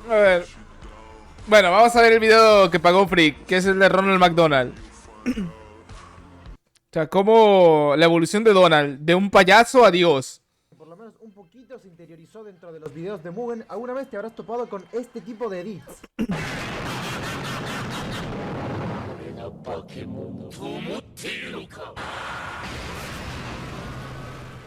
A ver. Bueno, vamos a ver el video que pagó Freak, que es el de Ronald McDonald. O sea, como la evolución de Donald, de un payaso a Dios. Por lo menos un poquito se interiorizó dentro de los videos de Mugen. ¿Alguna vez te habrás topado con este tipo de edits?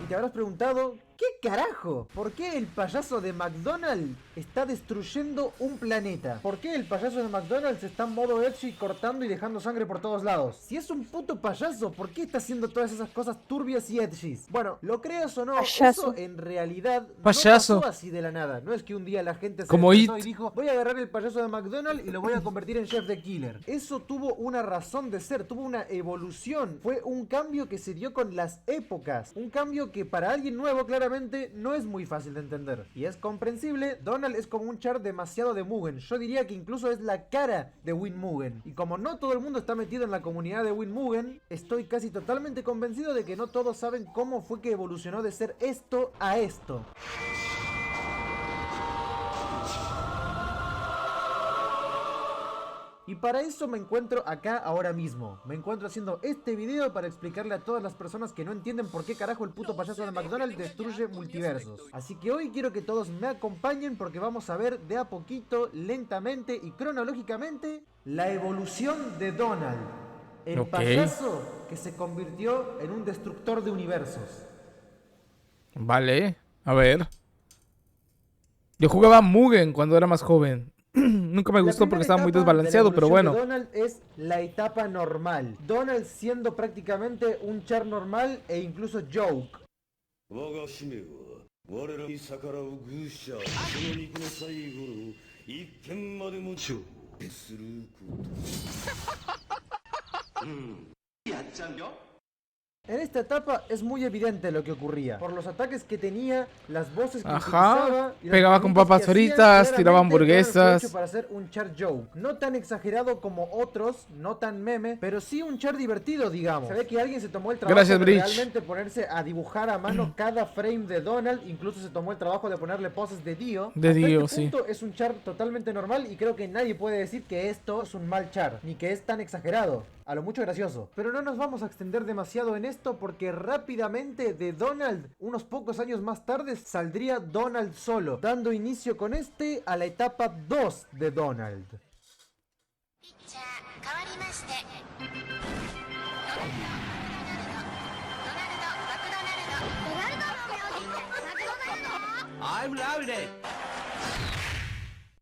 Y te habrás preguntado, ¿qué carajo? ¿Por qué el payaso de McDonald's está destruyendo un planeta? ¿Por qué el payaso de McDonald's está en modo edgy cortando y dejando sangre por todos lados? Si es un puto payaso, ¿por qué está haciendo todas esas cosas turbias y edgys? Bueno, lo creas o no, Payaso. eso en realidad Payaso. no pasó así de la nada. No es que un día la gente se Como despertó It. y dijo, voy a agarrar el payaso de McDonald's y lo voy a convertir en Chef the Killer. Eso tuvo una razón de ser, tuvo una evolución. Fue un cambio que se dio con las épocas. Un cambio que para alguien nuevo claramente no es muy fácil de entender. Y es comprensible, Donald es como un char demasiado de Mugen. Yo diría que incluso es la cara de Win Mugen. Y como no todo el mundo está metido en la comunidad de Win Mugen, estoy casi totalmente convencido de que no todos saben cómo fue que evolucionó de ser esto a esto. Y para eso me encuentro acá ahora mismo. Me encuentro haciendo este video para explicarle a todas las personas que no entienden por qué carajo el puto payaso de McDonald's destruye multiversos. Así que hoy quiero que todos me acompañen porque vamos a ver de a poquito, lentamente y cronológicamente la evolución de Donald. El Ok. payaso que se convirtió en un destructor de universos. Vale, a ver. Yo jugaba Mugen cuando era más joven. Nunca me La gustó primera porque estaba muy etapa de la desbalanceado, pero evolución bueno. de Donald es la etapa normal. Donald siendo prácticamente un char normal e incluso joke. 我が使命は我らに逆らう愚者その肉の最後の一点までも超することやっちゃうよ En esta etapa es muy evidente lo que ocurría. Por los ataques que tenía, las voces que Ajá, utilizaba y los pegaba con movimientos papas que hacía, fritas, claramente tiraba Donald fue hamburguesas. hecho para hacer un char joke. No tan exagerado como otros, no tan meme, pero sí un char divertido, digamos. Se ve que alguien se tomó el trabajo Gracias, de Bridge. realmente ponerse a dibujar a mano cada frame de Donald. Incluso se tomó el trabajo de ponerle poses de Dio. De Hasta Dio, este sí. punto es un char totalmente normal y creo que nadie puede decir que esto es un mal char, ni que es tan exagerado. A lo mucho gracioso. Pero no nos vamos a extender demasiado en esto porque rápidamente de Donald, unos pocos años más tarde, saldría Donald solo, dando inicio con este a la etapa 2 de Donald. ピッチャー変わりましてドナルド・マクドナルドドナルド・マクドナルド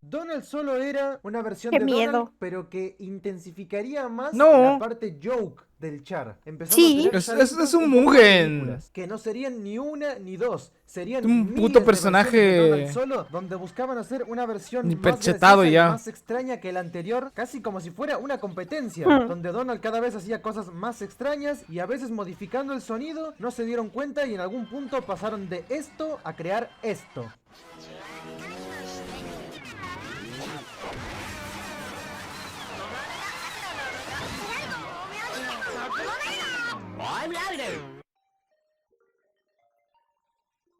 Donald solo era una versión ¡Qué de miedo! Donald, pero que intensificaría más No. la parte joke del char. Empezando Sí. a tener Es saltos un en pocas Mugen. películas, que no serían ni una ni dos, serían Un miles puto de personaje versiones de Donald solo, donde buscaban hacer una versión más hiperchetado graciosa y ya. más extraña que la anterior, casi como si fuera una competencia, donde Donald cada vez hacía cosas más extrañas y a veces modificando el sonido, no se dieron cuenta y en algún punto pasaron de esto a crear esto.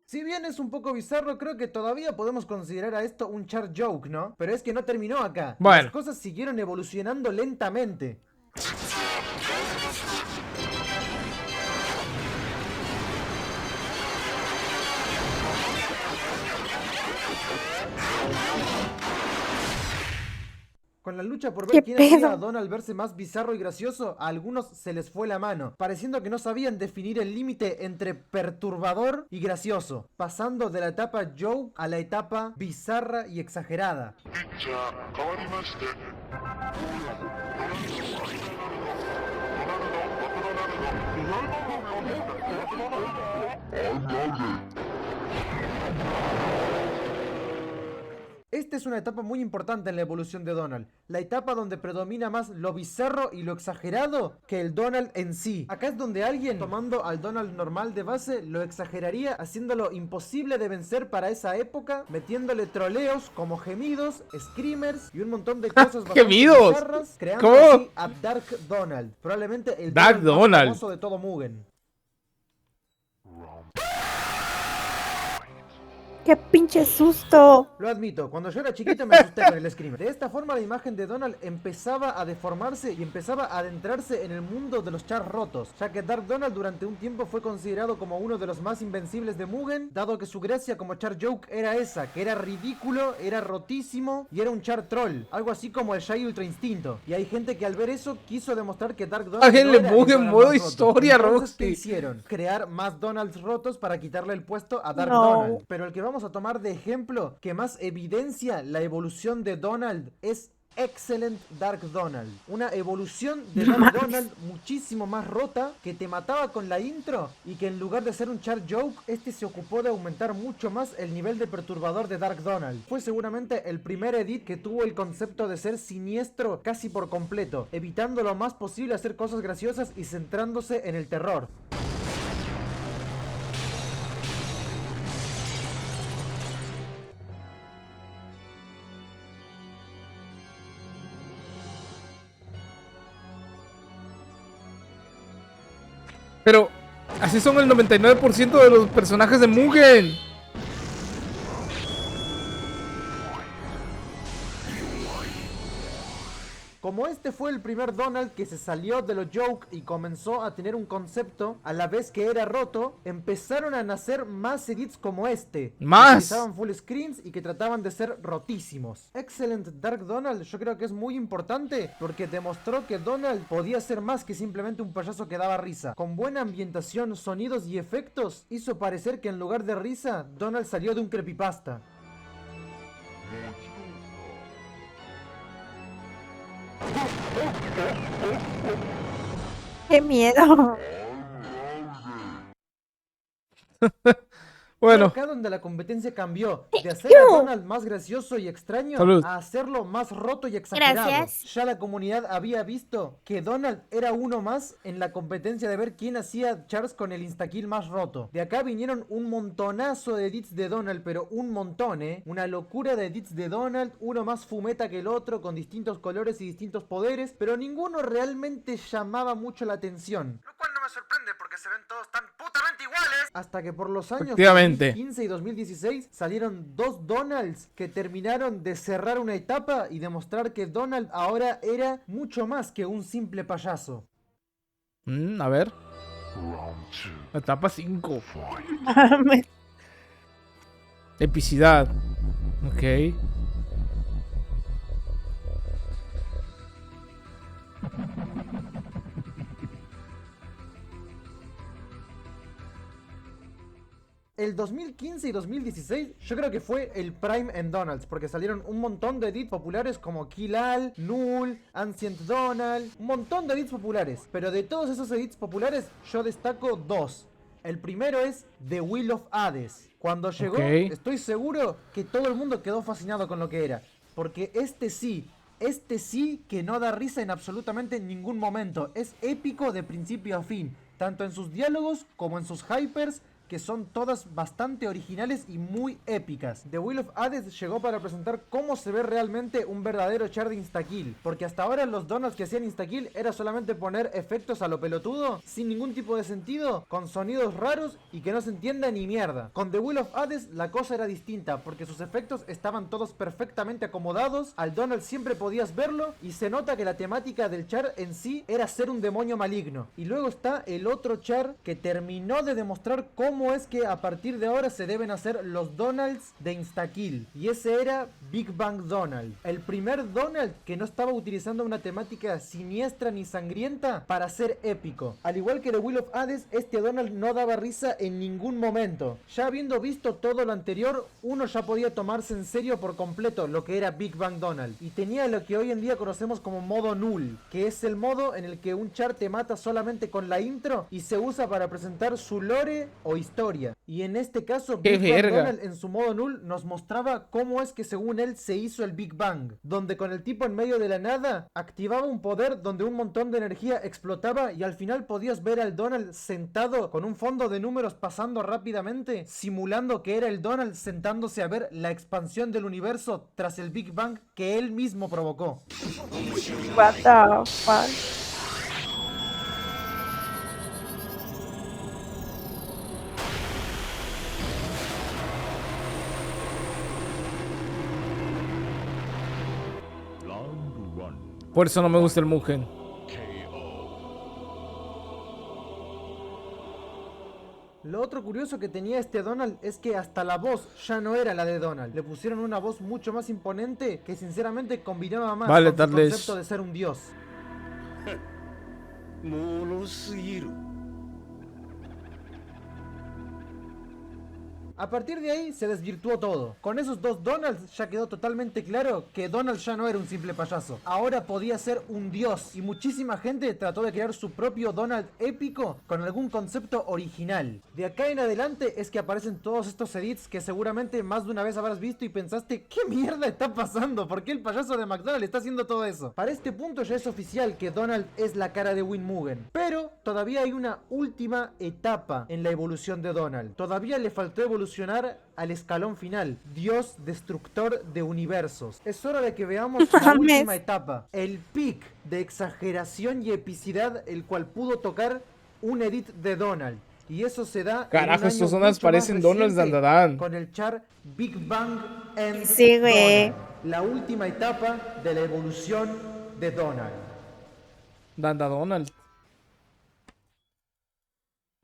Si bien es un poco bizarro, creo que todavía podemos considerar a esto un char joke, ¿no? Pero es que no terminó acá. Bueno. Las cosas siguieron evolucionando lentamente. Con la lucha por ver ¿Qué quién hacía pedo? a Donald verse más bizarro y gracioso, a algunos se les fue la mano, pareciendo que no sabían definir el límite entre perturbador y gracioso, pasando de la etapa joke a la etapa bizarra y exagerada. ピッチャー変わりましてドナルド Esta es una etapa muy importante en la evolución de Donald, la etapa donde predomina más lo bizarro y lo exagerado que el Donald en sí. Acá es donde alguien, tomando al Donald normal de base, lo exageraría, haciéndolo imposible de vencer para esa época, metiéndole troleos como gemidos, screamers y un montón de cosas bastante ¡Gemidos! bizarras, creando ¿Cómo? así a Dark Donald, probablemente el Dark Donald más Donald. famoso de todo Mugen. Round ¡Qué pinche susto! Lo admito, cuando yo era chiquito me asusté con el Scream. De esta forma la imagen de Donald empezaba a deformarse y empezaba a adentrarse en el mundo de los chars rotos, ya que Dark Donald durante un tiempo fue considerado como uno de los más invencibles de Mugen, dado que su gracia como char joke era esa, que era ridículo, era rotísimo y era un char troll, algo así como el Shy Ultra Instinto. Y hay gente que al ver eso quiso demostrar que Dark Donald no Háganle era el Mugen Donald modo más roto. historia, Entonces, ¿qué Roxy? hicieron? Crear más Donalds rotos para quitarle el puesto a Dark No. Donald. Pero el que vamos a tomar de ejemplo, que más evidencia la evolución de Donald, es Excellent Dark Donald. Una evolución de Dark Donald muchísimo más rota, que te mataba con la intro y que en lugar de ser un char joke, este se ocupó de aumentar mucho más el nivel de perturbador de Dark Donald. Fue seguramente el primer edit que tuvo el concepto de ser siniestro casi por completo, evitando lo más posible hacer cosas graciosas y centrándose en el terror. Pero así son el 99% de los personajes de Mugen. Como este fue el primer Donald que se salió de lo joke y comenzó a tener un concepto a la vez que era roto, empezaron a nacer más edits como este. ¡Más! Que utilizaban full screens y que trataban de ser rotísimos. Excellent Dark Donald yo creo que es muy importante porque demostró que Donald podía ser más que simplemente un payaso que daba risa. Con buena ambientación, sonidos y efectos, hizo parecer que en lugar de risa, Donald salió de un creepypasta. ¡Qué miedo! Bueno, Fue acá donde la competencia cambió de hacer a Donald más gracioso y extraño Salud. a hacerlo más roto y exagerado. Gracias. Ya la comunidad había visto que Donald era uno más en la competencia de ver quién hacía chars con el instakill más roto. De acá vinieron un montonazo de edits de Donald, pero un montón, una locura de edits de Donald, uno más fumeta que el otro, con distintos colores y distintos poderes, pero ninguno realmente llamaba mucho la atención. Lo cual no me sorprende porque se ven todos tan putamente iguales. Hasta que por los años Efectivamente. 2015 y 2016 salieron dos Donalds que terminaron de cerrar una etapa y demostrar que Donald ahora era mucho más que un simple payaso. a ver. Round 2. Etapa 5. Mames. Epicidad. Ok. El 2015 y 2016 yo creo que fue el prime en Donalds, porque salieron un montón de edits populares como Kill All, Null, Ancient Donald, un montón de edits populares. Pero de todos esos edits populares yo destaco dos. El primero es The Wheel of Hades. Cuando llegó, Ok. estoy seguro que todo el mundo quedó fascinado con lo que era. Porque este sí que no da risa en absolutamente ningún momento. Es épico de principio a fin, tanto en sus diálogos como en sus hypers, que son todas bastante originales y muy épicas. The Wheel of Hades llegó para presentar cómo se ve realmente un verdadero char de instakill, porque hasta ahora los Donalds que hacían instakill era solamente poner efectos a lo pelotudo, sin ningún tipo de sentido, con sonidos raros y que no se entienda ni mierda. Con The Wheel of Hades la cosa era distinta, porque sus efectos estaban todos perfectamente acomodados, al Donald siempre podías verlo, y se nota que la temática del char en sí era ser un demonio maligno. Y luego está el otro char que terminó de demostrar cómo es que a partir de ahora se deben hacer los Donalds de instakill, y ese era Big Bang Donald, el primer Donald que no estaba utilizando una temática siniestra ni sangrienta para ser épico. Al igual que The Wheel of Hades, este Donald no daba risa en ningún momento. Ya habiendo visto todo lo anterior, uno ya podía tomarse en serio por completo lo que era Big Bang Donald, y tenía lo que hoy en día conocemos como modo null, que es el modo en el que un char te mata solamente con la intro y se usa para presentar su lore o historia. Y en este caso ¡Qué Big Bang verga! Donald en su modo null nos mostraba cómo es que según él se hizo el Big Bang, donde con el tipo en medio de la nada activaba un poder donde un montón de energía explotaba y al final podías ver al Donald sentado con un fondo de números pasando rápidamente, simulando que era el Donald sentándose a ver la expansión del universo tras el Big Bang que él mismo provocó. What the fuck. Por eso no me gusta el Mugen. Lo otro curioso que tenía este Donald es que hasta la voz ya no era la de Donald. Le pusieron una voz mucho más imponente que sinceramente combinaba más Vale, con su darles- concepto de ser un dios. もろすぎる。 A partir de ahí se desvirtuó todo. Con esos dos Donalds ya quedó totalmente claro que Donald ya no era un simple payaso. Ahora podía ser un dios y muchísima gente trató de crear su propio Donald épico con algún concepto original. De acá en adelante es que aparecen todos estos edits que seguramente más de una vez habrás visto y pensaste ¿qué mierda está pasando? ¿Por qué el payaso de McDonald está haciendo todo eso? Para este punto ya es oficial que Donald es la cara de Win Mugen. Pero todavía hay una última etapa en la evolución de Donald. Todavía le faltó evolucionar al escalón final, Dios destructor de universos. Es hora de que veamos la Mames. última etapa, el pic de exageración y epicidad el cual pudo tocar un edit de Donald. Y eso se da en Carajo, un estos año Donalds mucho más parecen Donalds de reciente, Andadan. con el char Big Bang End Sí, güey. Donald, la última etapa de la evolución de Donald. Danda Donald.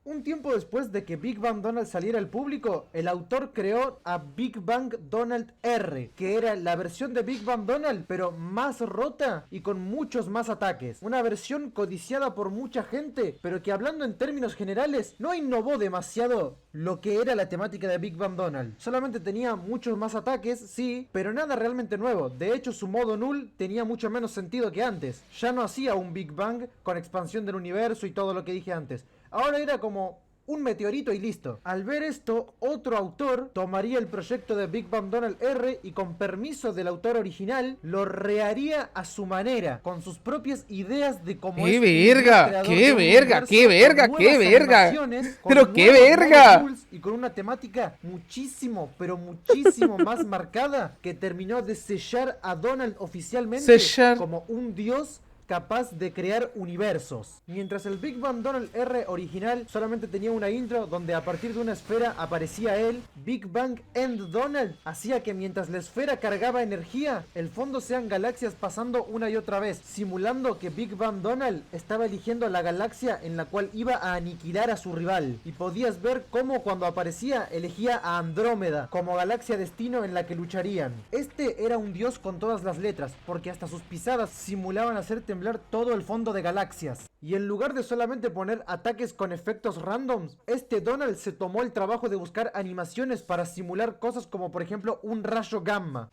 Un tiempo después de que Big Bang Donald saliera al público, el autor creó a Big Bang Donald R, que era la versión de Big Bang Donald, pero más rota y con muchos más ataques. Una versión codiciada por mucha gente, pero que hablando en términos generales, no innovó demasiado lo que era la temática de Big Bang Donald. Solamente tenía muchos más ataques, sí, pero nada realmente nuevo. De hecho, su modo null tenía mucho menos sentido que antes. Ya no hacía un Big Bang con expansión del universo y todo lo que dije antes. Ahora era como un meteorito y listo. Al ver esto, otro autor tomaría el proyecto de Big Bang Donald R y con permiso del autor original, lo reharía a su manera, con sus propias ideas de cómo ¡Qué es un verga! creador ¡Qué de un verga! universo ¡Qué verga! con ¡Qué nuevas verga! animaciones, con ¡Pero qué nuevos verga! modules y con una temática muchísimo, pero muchísimo más marcada que terminó de sellar a Donald oficialmente Sellar. como un dios capaz de crear universos. Mientras el Big Bang Donald R original solamente tenía una intro donde a partir de una esfera aparecía él, Big Bang End Donald hacía que mientras la esfera cargaba energía, el fondo sean galaxias pasando una y otra vez, simulando que Big Bang Donald estaba eligiendo la galaxia en la cual iba a aniquilar a su rival. Y podías ver cómo cuando aparecía elegía a Andrómeda como galaxia destino en la que lucharían. Este era un dios con todas las letras, porque hasta sus pisadas simulaban hacer temblar todo el fondo de galaxias. Y en lugar de solamente poner ataques con efectos randoms, este Donald se tomó el trabajo de buscar animaciones para simular cosas como por ejemplo un rayo gamma.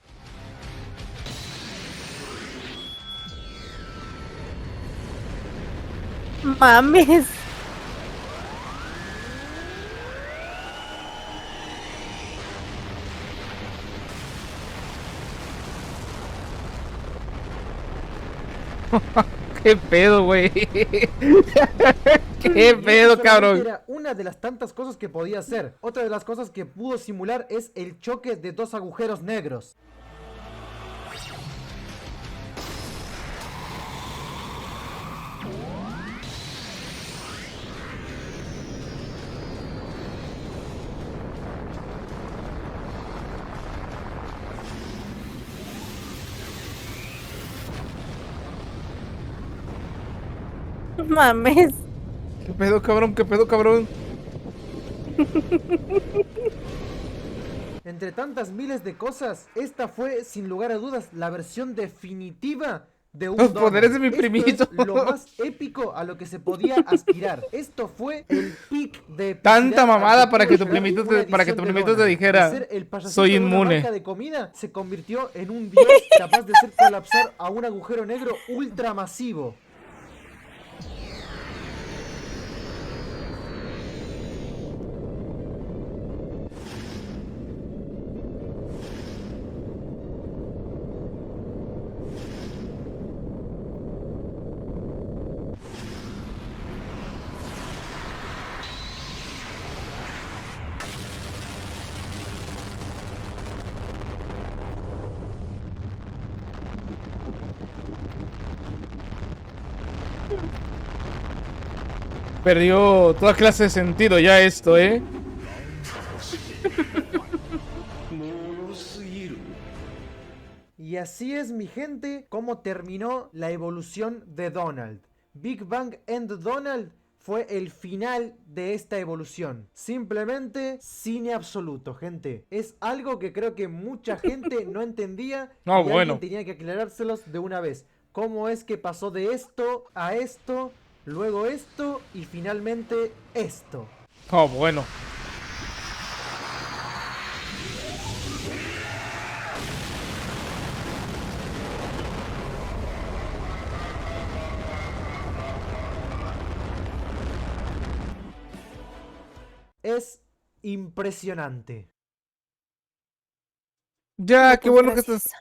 Mames. ¿Qué pedo, güey? ¿Qué Y pedo, eso solamente cabrón? era una de las tantas cosas que podía hacer. Otra de las cosas que pudo simular es el choque de dos agujeros negros. Mames. ¿Qué pedo, cabrón? ¿Qué pedo, cabrón? Entre tantas miles de cosas, esta fue, sin lugar a dudas, la versión definitiva de un Los Donald. poderes de mi Esto primito. es lo más épico a lo que se podía aspirar. Esto fue el pic de Tanta epicidad mamada al para que pudo tu llegar primito una te- para que tu edición de primito te Donald. dijera, De ser el payasito "Soy de una inmune". marca de comida, se convirtió en un dios capaz de hacer colapsar a un agujero negro ultramasivo. Perdió toda clase de sentido ya esto, ¿eh? もろすぎる。Y así es, mi gente, cómo terminó la evolución de Donald. Big Bang End Donald fue el final de esta evolución. Simplemente cine absoluto, gente. Es algo que creo que mucha gente no entendía No, y bueno. alguien tenía que aclarárselos de una vez. ¿Cómo es que pasó de esto a esto, luego esto y finalmente esto? Oh, bueno. Es impresionante. Ya, qué Pues bueno que gracias. estás...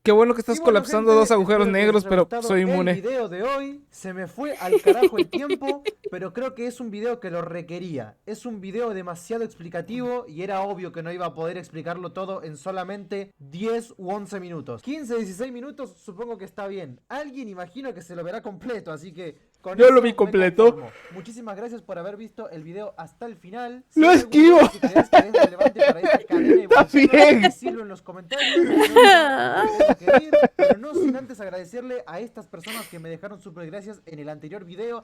Qué bueno que estás Y bueno, colapsando gente, dos agujeros espero que negros, les haya pero gustado soy el inmune. video de hoy se me fue al carajo el tiempo, pero creo que es un video que lo requería. Es un video demasiado explicativo y era obvio que no iba a poder explicarlo todo en solamente 10 u 11 minutos. 15, 16 minutos supongo que está bien. Alguien imagino que se lo verá completo, así que con Yo eso lo vi me completo. conformo. Muchísimas gracias por haber visto el video hasta el final. ¡Lo hay algún esquivo! tema que creas que es relevante para esta cadena Está evolutiva, bien. decirlo en los comentarios. Yo me tengo que ir, pero no sin antes agradecerle a estas personas que me dejaron super gracias en el anterior video.